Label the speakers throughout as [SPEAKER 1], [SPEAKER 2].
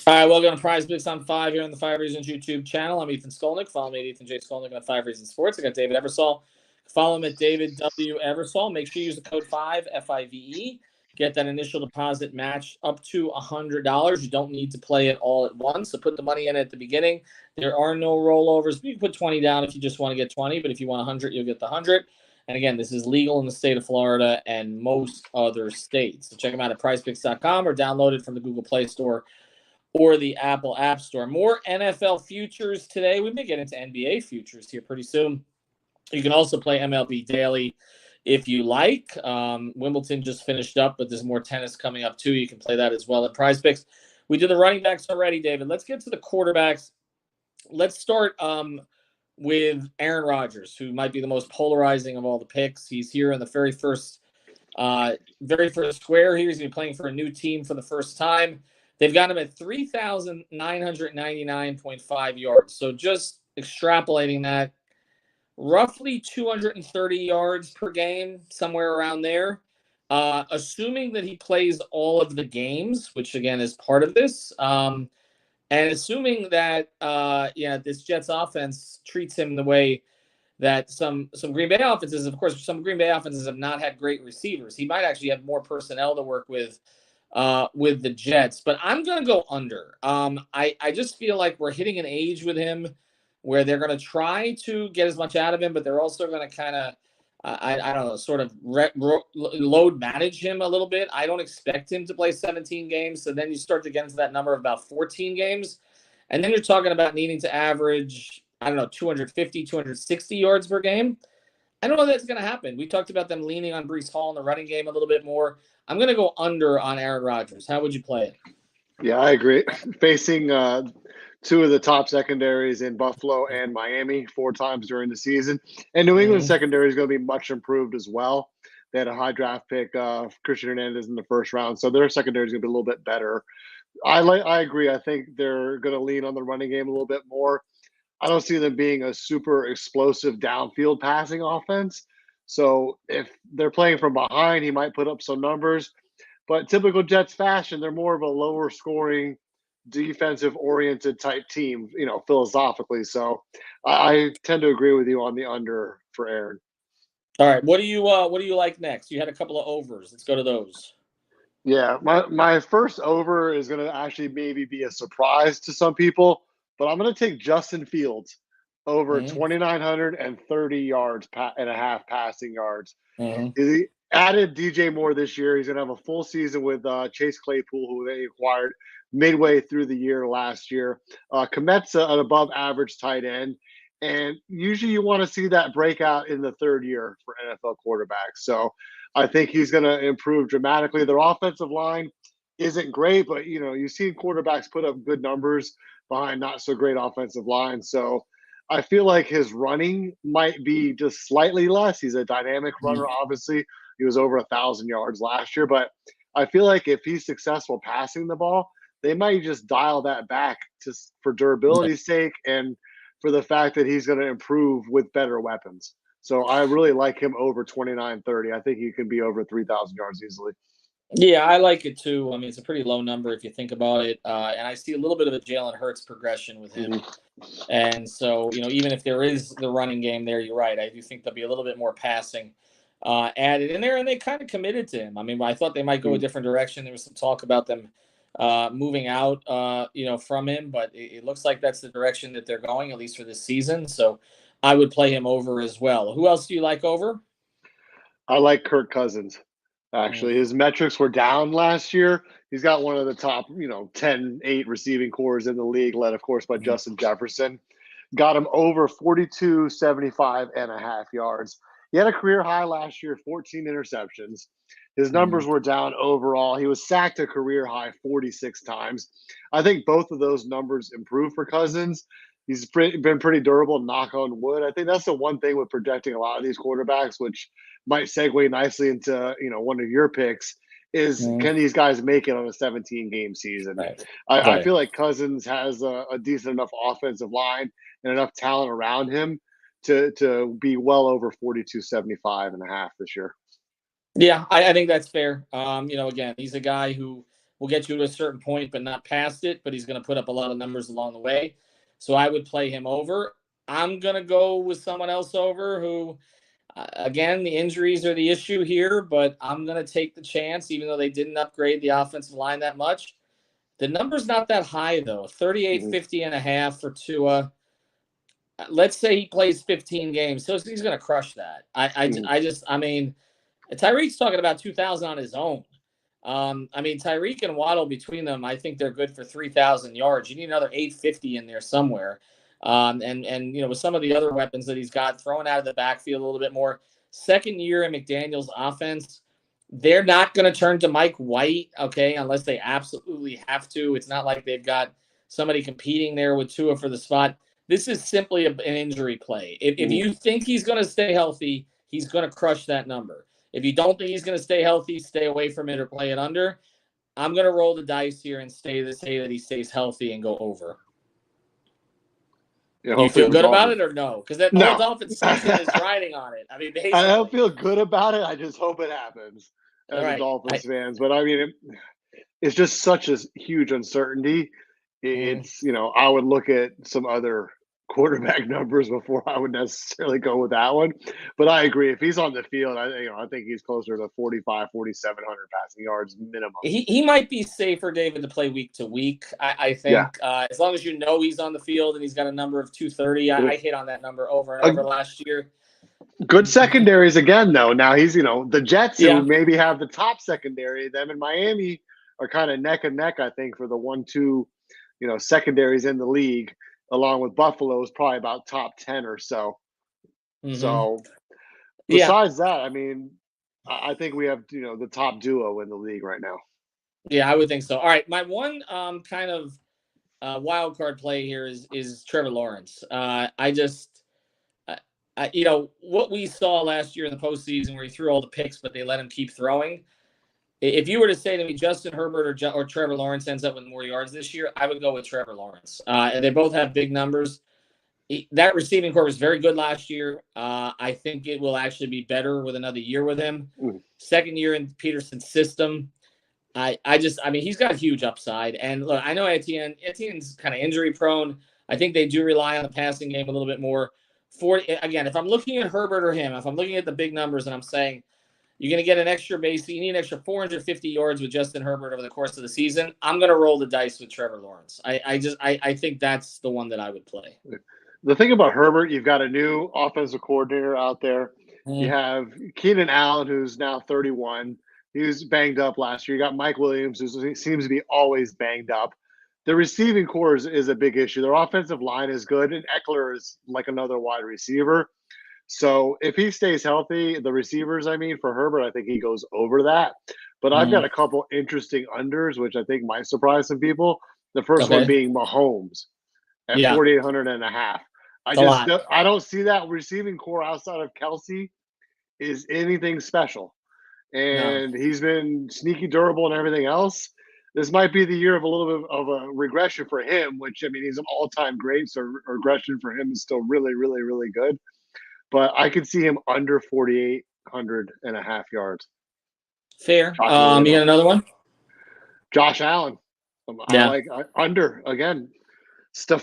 [SPEAKER 1] All right, welcome to PrizePicks on 5 here on the 5 Reasons YouTube channel. I'm Ethan Skolnick. Follow me at Ethan J. Skolnick on 5 Reasons Sports. I got David Eversole. Follow him at David W. Eversole. Make sure you use the code 5, F-I-V-E. Get that initial deposit match up to $100. You don't need to play it all at once, so put the money in at the beginning. There are no rollovers. You can put 20 down if you just want to get 20, but if you want 100, you'll get the 100. And again, this is legal in the state of Florida and most other states. So check them out at PrizePicks.com or download it from the Google Play Store or the Apple App Store. More NFL futures today. We may get into NBA futures here pretty soon. You can also play MLB Daily if you like. Wimbledon just finished up, but there's more tennis coming up too. You can play that as well at PrizePicks. We did the running backs already, David. Let's get to the quarterbacks. Let's start with Aaron Rodgers, who might be the most polarizing of all the picks. He's here in the very first square here. He's going to be playing for a new team for the first time. They've got him at 3,999.5 yards. So just extrapolating that, roughly 230 yards per game, somewhere around there. Assuming that he plays all of the games, which again is part of this, and assuming that this Jets offense treats him the way that some Green Bay offenses, of course, some Green Bay offenses have not had great receivers. He might actually have more personnel to work with the Jets, but I'm going to go under. I just feel like we're hitting an age with him where they're going to try to get as much out of him, but they're also going to kind of, I don't know, sort of load manage him a little bit. I don't expect him to play 17 games. So then you start to get into that number of about 14 games. And then you're talking about needing to average, 250, 260 yards per game. I don't know that's going to happen. We talked about them leaning on Breece Hall in the running game a little bit more. I'm going to go under on Aaron Rodgers. How would you play it?
[SPEAKER 2] Yeah, I agree. Facing two of the top secondaries in Buffalo and Miami 4 times during the season. And New England secondary is going to be much improved as well. They had a high draft pick, Christian Hernandez in the first round. So their secondary is going to be a little bit better. I agree. I think they're going to lean on the running game a little bit more. I don't see them being a super explosive downfield passing offense. So if they're playing from behind, he might put up some numbers. But typical Jets fashion, they're more of a lower scoring, defensive oriented type team, philosophically. So I tend to agree with you on the under for Aaron.
[SPEAKER 1] All right. What do you like next? You had a couple of overs. Let's go to those.
[SPEAKER 2] Yeah, my first over is going to actually maybe be a surprise to some people, but I'm going to take Justin Fields over 2,930 yards and a half passing yards. He added DJ Moore this year. He's going to have a full season with Chase Claypool, who they acquired midway through the year last year. Komet's an above-average tight end, and usually you want to see that breakout in the third year for NFL quarterbacks. So I think he's going to improve dramatically. Their offensive line isn't great, but, you've seen quarterbacks put up good numbers behind not so great offensive lines. So I feel like his running might be just slightly less. He's a dynamic runner, obviously. He was over 1,000 yards last year, but I feel like if he's successful passing the ball, they might just dial that back just for durability's sake and for the fact that he's going to improve with better weapons. So I really like him over 2,930. I think he can be over 3,000 yards easily.
[SPEAKER 1] Yeah, I like it too. I mean, it's a pretty low number if you think about it. And I see a little bit of a Jalen Hurts progression with him. And so, even if there is the running game there, you're right. I do think there'll be a little bit more passing added in there, and they kind of committed to him. I mean, I thought they might go a different direction. There was some talk about them moving out, from him, but it looks like that's the direction that they're going, at least for this season. So I would play him over as well. Who else do you like over?
[SPEAKER 2] I like Kirk Cousins. Actually, his metrics were down last year. He's got one of the top, 10-8 receiving cores in the league, led, of course, by Justin Jefferson. Got him over 42.75 and a half yards. He had a career high last year, 14 interceptions. His numbers were down overall. He was sacked a career high 46 times. I think both of those numbers improved for Cousins. He's been pretty durable, knock on wood. I think that's the one thing with projecting a lot of these quarterbacks, which might segue nicely into, one of your picks, is can these guys make it on a 17-game season?
[SPEAKER 1] Right.
[SPEAKER 2] I feel like Cousins has a decent enough offensive line and enough talent around him to be well over 42.75 and a half this year.
[SPEAKER 1] Yeah, I think that's fair. Again, he's a guy who will get you to a certain point, but not past it. But he's going to put up a lot of numbers along the way. So I would play him over. I'm going to go with someone else over who, again, the injuries are the issue here, but I'm going to take the chance, even though they didn't upgrade the offensive line that much. The number's not that high, though. 38.50.5 for Tua. Let's say he plays 15 games. So he's going to crush that. I mean, Tyreek's talking about 2,000 on his own. I mean, Tyreek and Waddle between them, I think they're good for 3,000 yards. You need another 850 in there somewhere. And with some of the other weapons that he's got thrown out of the backfield a little bit more. Second year in McDaniel's offense, they're not going to turn to Mike White, okay, unless they absolutely have to. It's not like they've got somebody competing there with Tua for the spot. This is simply an injury play. If you think he's going to stay healthy, he's going to crush that number. If you don't think he's going to stay healthy, stay away from it or play it under. I'm going to roll the dice here and say that he stays healthy and go over.
[SPEAKER 2] Yeah,
[SPEAKER 1] you feel good about it or no? Because that whole Dolphins season is riding on it. I mean, basically.
[SPEAKER 2] I don't feel good about it. I just hope it happens as a Dolphins fans. But I mean, it's just such a huge uncertainty. It's, I would look at some other quarterback numbers before I would necessarily go with that one. But I agree. If he's on the field, I think he's closer to 4,700 passing yards minimum.
[SPEAKER 1] He might be safer, David, to play week to week. I think as long as he's on the field and he's got a number of 230, I hit on that number over and over last year.
[SPEAKER 2] Good secondaries again, though. Now he's, the Jets who maybe have the top secondary. Them in Miami are kind of neck and neck, I think, for the 1-2, secondaries in the league. Along with Buffalo is probably about top 10 or so. So besides that, I mean, I think we have, the top duo in the league right now.
[SPEAKER 1] Yeah, I would think so. All right. My one kind of wild card play here is Trevor Lawrence. What we saw last year in the postseason where he threw all the picks, but they let him keep throwing. If you were to say to me, Justin Herbert or Trevor Lawrence ends up with more yards this year, I would go with Trevor Lawrence. And they both have big numbers. That receiving corps was very good last year. I think it will actually be better with another year with him. Second year in Peterson's system. He's got a huge upside. And look, I know Etienne's kind of injury prone. I think they do rely on the passing game a little bit more. If I'm looking at Herbert or him, if I'm looking at the big numbers and I'm saying, you're going to get an extra base. You need an extra 450 yards with Justin Herbert over the course of the season. I'm going to roll the dice with Trevor Lawrence. I think that's the one that I would play.
[SPEAKER 2] The thing about Herbert, you've got a new offensive coordinator out there. You have Keenan Allen, who's now 31. He was banged up last year. You got Mike Williams, who seems to be always banged up. The receiving corps is a big issue. Their offensive line is good, and Eckler is like another wide receiver. So if he stays healthy, the receivers, for Herbert, I think he goes over that. But I've got a couple interesting unders, which I think might surprise some people. The first one being Mahomes at 4,800.5. I don't see that receiving core outside of Kelsey is anything special. And he's been sneaky durable and everything else. This might be the year of a little bit of a regression for him, which, he's an all-time great. So regression for him is still really, really, really good. But I could see him under 4,800.5 yards.
[SPEAKER 1] Fair. You got another one?
[SPEAKER 2] Josh Allen. I like under again.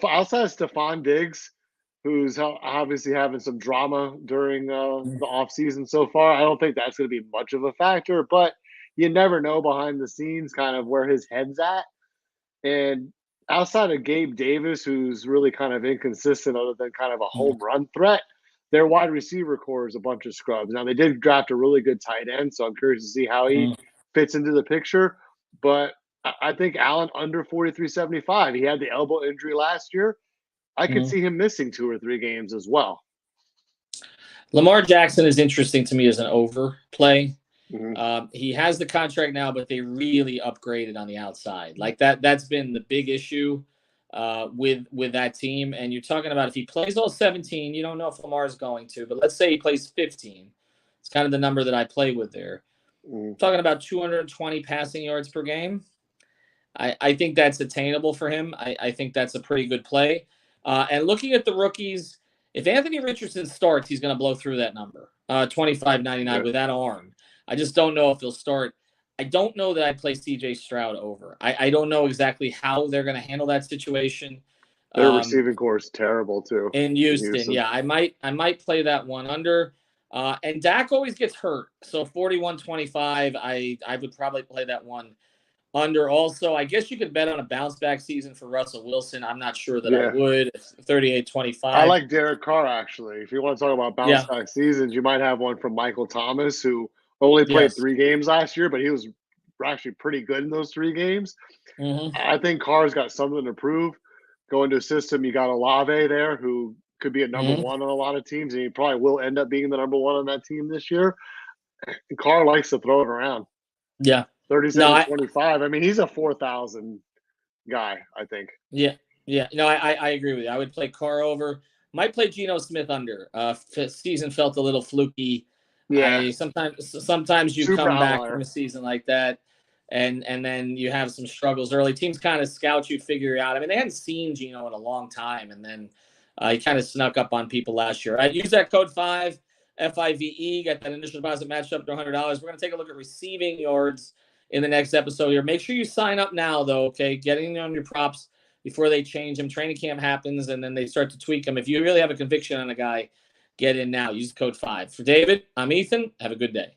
[SPEAKER 2] Outside of Stephon Diggs, who's obviously having some drama during the offseason so far, I don't think that's going to be much of a factor. But you never know behind the scenes kind of where his head's at. And outside of Gabe Davis, who's really kind of inconsistent other than kind of a home run threat, their wide receiver core is a bunch of scrubs. Now, they did draft a really good tight end, so I'm curious to see how he fits into the picture. But I think Allen under 43.75. He had the elbow injury last year. I could see him missing 2 or 3 games as well.
[SPEAKER 1] Lamar Jackson is interesting to me as an overplay. He has the contract now, but they really upgraded on the outside. Like that's been the big issue with that team. And you're talking about if he plays all 17, you don't know if Lamar is going to, but let's say he plays 15. It's kind of the number that I play with there. Talking about 220 passing yards per game. I think that's attainable for him. I think that's a pretty good play. And looking at the rookies, if Anthony Richardson starts, he's going to blow through that number, 25.99 with that arm. I just don't know if he'll start. I don't know that I'd play CJ Stroud over. I don't know exactly how they're going to handle that situation.
[SPEAKER 2] Their receiving core is terrible too.
[SPEAKER 1] In Houston. Yeah, I might play that one under. And Dak always gets hurt. So 41-25, I would probably play that one under. Also, I guess you could bet on a bounce back season for Russell Wilson. I'm not sure that I
[SPEAKER 2] Yeah.
[SPEAKER 1] would. 38-25.
[SPEAKER 2] I like Derek Carr, actually. If you want to talk about bounce
[SPEAKER 1] Yeah.
[SPEAKER 2] back seasons, you might have one from Michael Thomas, who only played
[SPEAKER 1] Yes.
[SPEAKER 2] 3 games last year, but he was actually pretty good in those 3 games.
[SPEAKER 1] Mm-hmm.
[SPEAKER 2] I think Carr's got something to prove. Going to a system, you got Olave there, who could be a number
[SPEAKER 1] Mm-hmm.
[SPEAKER 2] one on a lot of teams, and he probably will end up being the number one on that team this year. And Carr likes to throw it around.
[SPEAKER 1] Yeah.
[SPEAKER 2] 37-25. I mean, he's a 4,000 guy, I think.
[SPEAKER 1] Yeah. Yeah. No, I agree with you. I would play Carr over. Might play Geno Smith under. Season felt a little fluky.
[SPEAKER 2] Yeah.
[SPEAKER 1] Sometimes you
[SPEAKER 2] Super
[SPEAKER 1] come back
[SPEAKER 2] outlier.
[SPEAKER 1] from a season like that, and then you have some struggles early. Teams kind of scout you, figure you out. I mean, they hadn't seen Geno in a long time, and then he kind of snuck up on people last year. I use that code 5FIVE. Got that initial deposit matched up to $100. We're going to take a look at receiving yards in the next episode here. Make sure you sign up now, though. Okay, getting on your props before they change them. Training camp happens, and then they start to tweak them. If you really have a conviction on a guy, get in now. Use code 5. For David, I'm Ethan. Have a good day.